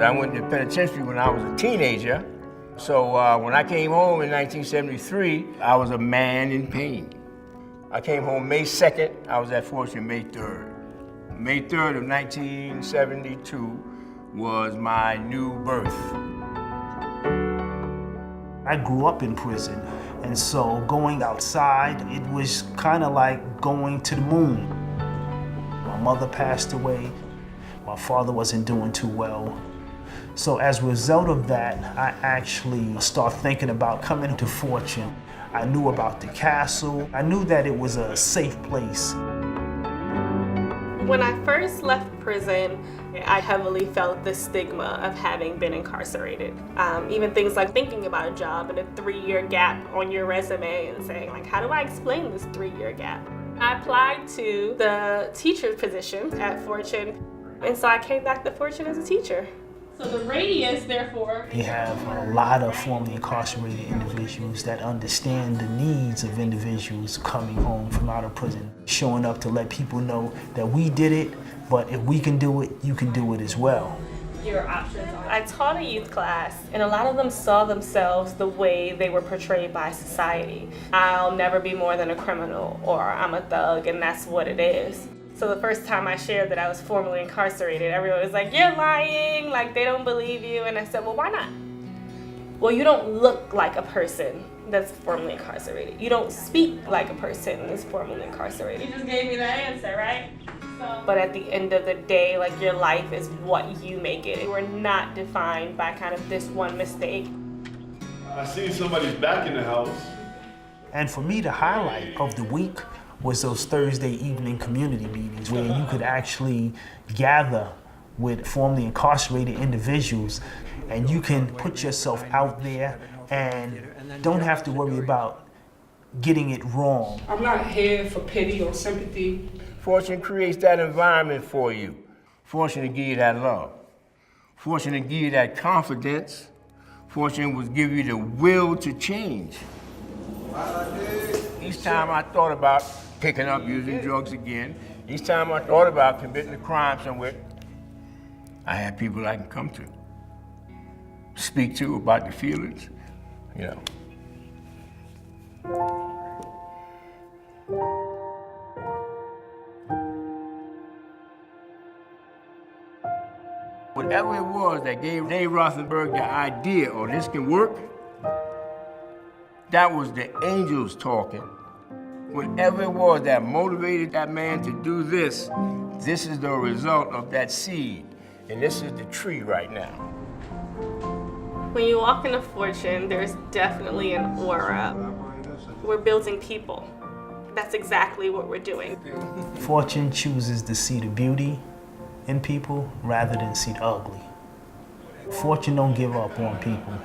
I went to penitentiary when I was a teenager. So when I came home in 1973, I was a man in pain. I came home May 2nd, I was at Fortune May 3rd. May 3rd of 1972 was my new birth. I grew up in prison, and so going outside, it was kind of like going to the moon. My mother passed away. My father wasn't doing too well. So as a result of that, I actually started thinking about coming to Fortune. I knew about the castle. I knew that it was a safe place. When I first left prison, I heavily felt the stigma of having been incarcerated. Even things like thinking about a job and a 3-year gap on your resume and saying, like, how do I explain this 3-year gap? I applied to the teacher position at Fortune, and so I came back to Fortune as a teacher. So the radius, therefore... They have a lot of formerly incarcerated individuals that understand the needs of individuals coming home from out of prison, showing up to let people know that we did it, but if we can do it, you can do it as well. Your options are... I taught a youth class, and a lot of them saw themselves the way they were portrayed by society. I'll never be more than a criminal, or I'm a thug, and that's what it is. So the first time I shared that I was formerly incarcerated, everyone was like, you're lying, like they don't believe you. And I said, well, why not? Well, you don't look like a person that's formerly incarcerated. You don't speak like a person that's formerly incarcerated. You just gave me the answer, right? But at the end of the day, like your life is what you make it. You are not defined by kind of this one mistake. I seen somebody's back in the house. And for me, the highlight of the week was those Thursday evening community meetings where you could actually gather with formerly incarcerated individuals and you can put yourself out there and don't have to worry about getting it wrong. I'm not here for pity or sympathy. Fortune creates that environment for you. Fortune to give you that love. Fortune to give you that confidence. Fortune will give you the will to change. Each time I thought about picking up using drugs again, each time I thought about committing a crime somewhere, I had people I can come to, speak to about the feelings, you know. Whatever it was that gave Dave Rothenberg the idea, oh, this can work, that was the angels talking. Whatever it was that motivated that man to do this, this is the result of that seed. And this is the tree right now. When you walk into Fortune, there's definitely an aura. We're building people. That's exactly what we're doing. Fortune chooses to see the beauty in people rather than see the ugly. Fortune don't give up on people.